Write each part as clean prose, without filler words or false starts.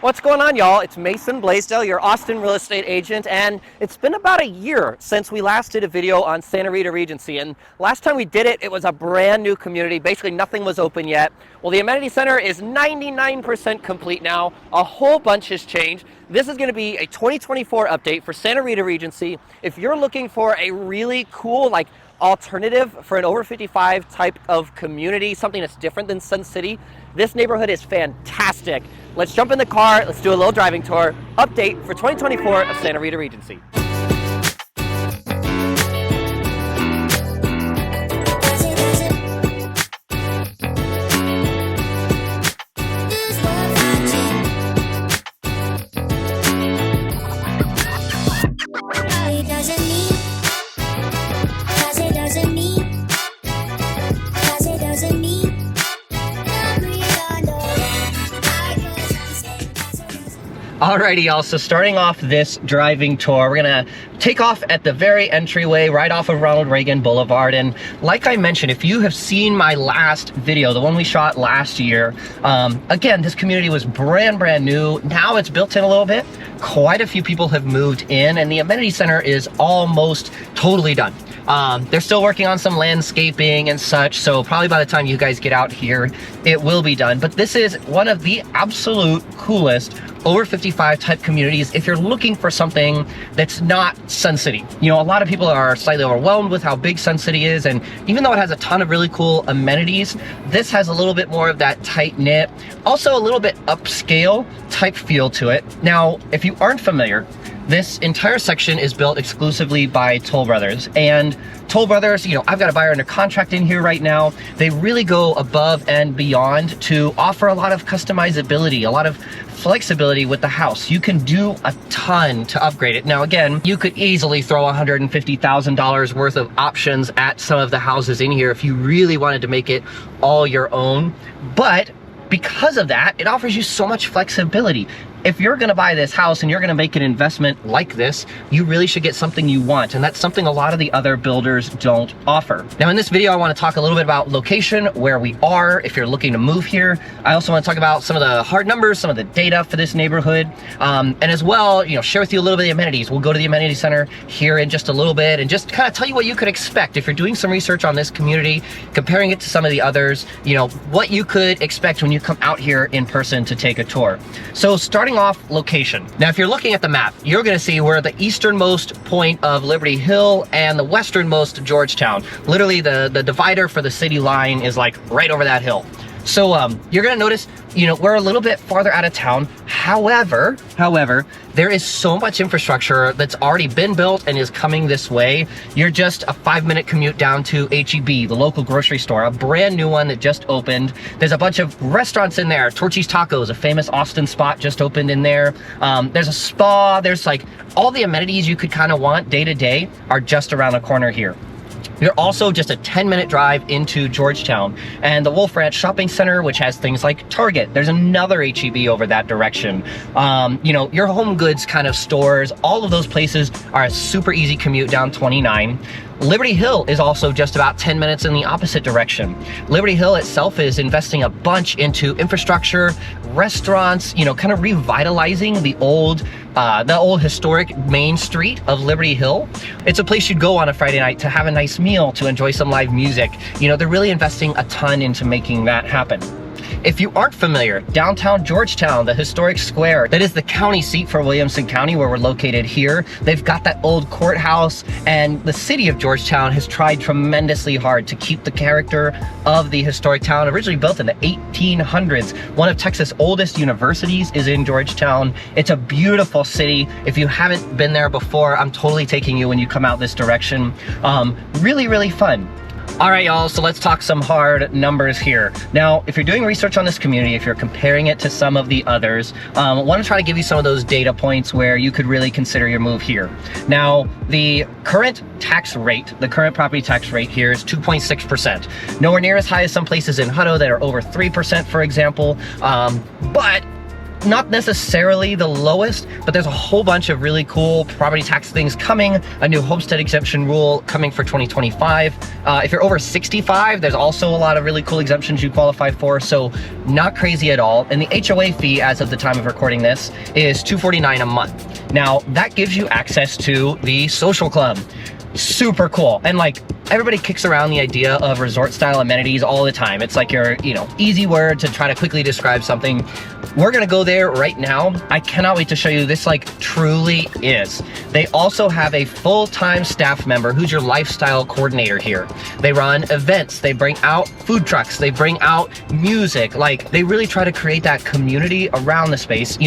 What's going on, y'all? It's Mason Bleasdell, your Austin real estate agent, and it's been about a year since we last did a video on Rita Regency, and last time we did it, it was a brand new community. Basically, nothing was open yet. Well, the amenity center is 99% complete now. A whole bunch has changed. This is going to be a 2024 update for Rita Regency. If you're looking for a really cool, alternative for an over 55 type of community, something that's different than Sun City, this neighborhood is fantastic. Let's jump in the car, let's do a little driving tour. Update for 2024 of Rita Regency. Alrighty, y'all, so starting off this driving tour, we're gonna take off at the very entryway right off of Ronald Reagan Boulevard. And like I mentioned, if you have seen my last video, the one we shot last year, again, this community was brand new. Now it's built in a little bit. Quite a few people have moved in, and the amenity center is almost totally done. They're still working on some landscaping and such, so probably by the time you guys get out here, it will be done. But this is one of the absolute coolest over 55 type communities if you're looking for something that's not Sun City. You know, a lot of people are slightly overwhelmed with how big Sun City is, and even though it has a ton of really cool amenities, this has a little bit more of that tight-knit, also a little bit upscale type feel to it. Now, if you aren't familiar, this entire section is built exclusively by Toll Brothers, and Toll Brothers, you know, I've got a buyer under contract in here right now. They really go above and beyond to offer a lot of customizability, a lot of flexibility with the house. You can do a ton to upgrade it. Now, again, you could easily throw $150,000 worth of options at some of the houses in here if you really wanted to make it all your own. But because of that, it offers you so much flexibility. If you're gonna buy this house and you're gonna make an investment like this, you really should get something you want, and that's something a lot of the other builders don't offer. Now, in this video, I wanna talk a little bit about location, where we are, if you're looking to move here. I also wanna talk about some of the hard numbers, some of the data for this neighborhood, and as well, you know, share with you a little bit of the amenities. We'll go to the amenity center here in just a little bit and just kind of tell you what you could expect if you're doing some research on this community, comparing it to some of the others, you know, what you could expect when you come out here in person to take a tour. So starting off, location. Now, if you're looking at the map, you're gonna see we're the easternmost point of Liberty Hill and the westernmost Georgetown. Literally, the divider for the city line is like right over that hill. So you're gonna notice, you know, we're a little bit farther out of town. However, there is so much infrastructure that's already been built and is coming this way. You're just a 5-minute commute down to H-E-B, the local grocery store, a brand new one that just opened. There's a bunch of restaurants in there. Torchy's Tacos, a famous Austin spot, just opened in there. There's a spa. There's like all the amenities you could kind of want day to day are just around the corner here. You're also just a 10-minute drive into Georgetown, and the Wolf Ranch Shopping Center, which has things like Target. There's another H-E-B over that direction. You know, your home goods kind of stores, all of those places are a super easy commute down 29. Liberty Hill is also just about 10 minutes in the opposite direction. Liberty Hill itself is investing a bunch into infrastructure, restaurants, you know, kind of revitalizing the old historic main street of Liberty Hill. It's a place you'd go on a Friday night to have a nice meal, to enjoy some live music. You know, they're really investing a ton into making that happen. If you aren't familiar, downtown Georgetown, the historic square, that is the county seat for Williamson County, where we're located here. They've got that old courthouse, and the city of Georgetown has tried tremendously hard to keep the character of the historic town. Originally built in the 1800s, one of Texas' oldest universities is in Georgetown. It's a beautiful city. If you haven't been there before, I'm totally taking you when you come out this direction. Really fun. All right, y'all, so let's talk some hard numbers here. Now, if you're doing research on this community, if you're comparing it to some of the others, I want to try to give you some of those data points where you could really consider your move here. Now, the current tax rate, the current property tax rate here is 2.6%. Nowhere near as high as some places in Hutto that are over 3%, for example, but not necessarily the lowest, but there's a whole bunch of really cool property tax things coming, a new homestead exemption rule coming for 2025. If you're over 65, there's also a lot of really cool exemptions you qualify for, so not crazy at all. And the HOA fee, as of the time of recording this, is $249 a month. Now, that gives you access to the social club. Super cool. And like, everybody kicks around the idea of resort style amenities all the time. It's like your, easy word to try to quickly describe something. We're gonna go there right now. I cannot wait to show you this like truly is. They also have a full-time staff member who's your lifestyle coordinator here. They run events, they bring out food trucks, they bring out music. Like, they really try to create that community around the space.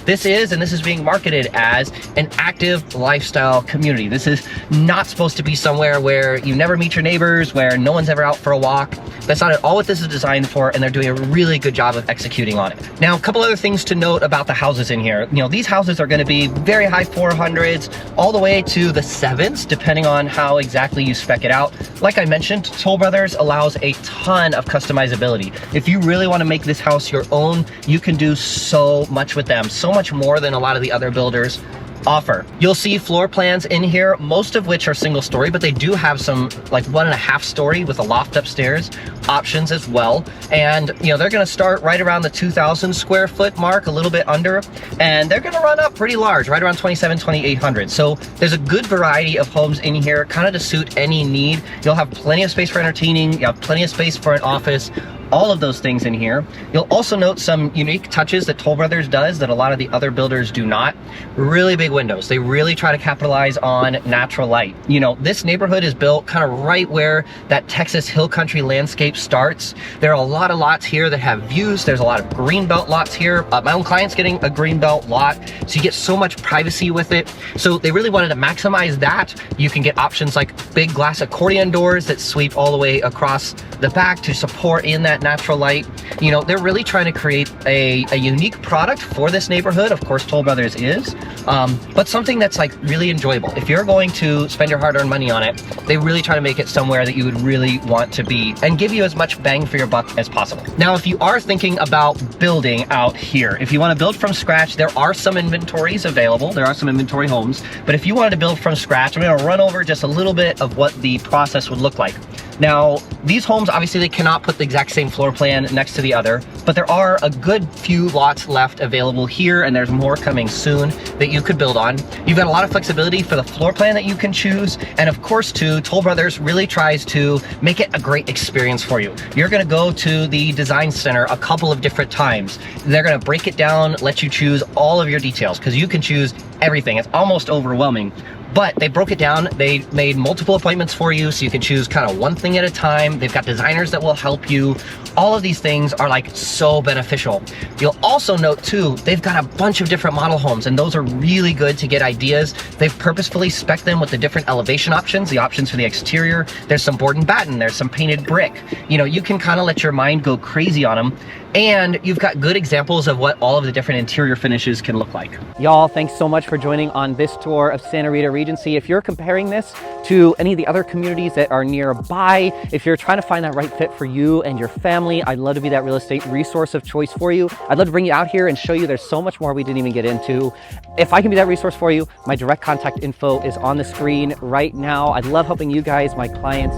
This is being marketed as an active lifestyle community. This is not supposed to be somewhere where you never meet your neighbors, where no one's ever out for a walk. That's not at all what this is designed for, and they're doing a really good job of executing on it. Now, a couple other things to note about the houses in here. These houses are going to be very high 400s, all the way to the 7s, depending on how exactly you spec it out. Like I mentioned, Toll Brothers allows a ton of customizability. If you really want to make this house your own, you can do so much with them, so much more than a lot of the other builders offer. You'll see floor plans in here, most of which are single story, but they do have some like 1.5 story with a loft upstairs options as well. And they're going to start right around the 2,000 square foot mark, a little bit under, and they're going to run up pretty large, right around 2,800. So there's a good variety of homes in here, kind of to suit any need. You'll have plenty of space for entertaining, you have plenty of space for an office, all of those things in here. You'll also note some unique touches that Toll Brothers does that a lot of the other builders do not. Really big windows. They really try to capitalize on natural light. This neighborhood is built kind of right where that Texas hill country landscape starts. There are a lot of lots here that have views. There's a lot of greenbelt lots here. My own client's getting a greenbelt lot, so you get so much privacy with it. So they really wanted to maximize that. You can get options like big glass accordion doors that sweep all the way across the back to support in that natural light. They're really trying to create a unique product for this neighborhood. Of course, Toll Brothers is, but something that's like really enjoyable. If you're going to spend your hard-earned money on it, they really try to make it somewhere that you would really want to be and give you as much bang for your buck as possible. Now, if you are thinking about building out here, if you want to build from scratch, there are some inventories available. There are some inventory homes, but if you wanted to build from scratch, I'm going to run over just a little bit of what the process would look like. Now, these homes, obviously they cannot put the exact same floor plan next to the other, but there are a good few lots left available here, and there's more coming soon that you could build on. You've got a lot of flexibility for the floor plan that you can choose, and of course too, Toll Brothers really tries to make it a great experience for you. You're gonna go to the design center a couple of different times. They're gonna break it down, let you choose all of your details, because you can choose everything. It's almost overwhelming. But they broke it down. They made multiple appointments for you, so you can choose kind of one thing at a time. They've got designers that will help you. All of these things are like so beneficial. You'll also note too, they've got a bunch of different model homes, and those are really good to get ideas. They've purposefully spec'd them with the different elevation options, the options for the exterior. There's some board and batten, there's some painted brick. You can kind of let your mind go crazy on them. And you've got good examples of what all of the different interior finishes can look like. Y'all, thanks so much for joining on this tour of Santa Rita Regency. If you're comparing this to any of the other communities that are nearby, if you're trying to find that right fit for you and your family, I'd love to be that real estate resource of choice for you. I'd love to bring you out here and show you there's so much more we didn't even get into. If I can be that resource for you, my direct contact info is on the screen right now. I'd love helping you guys, my clients,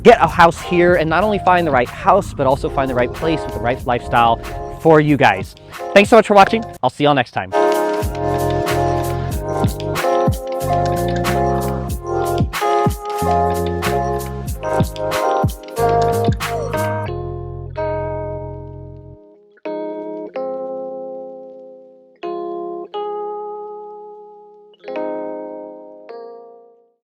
get a house here and not only find the right house, but also find the right place with the right lifestyle for you guys. Thanks so much for watching. I'll see y'all next time.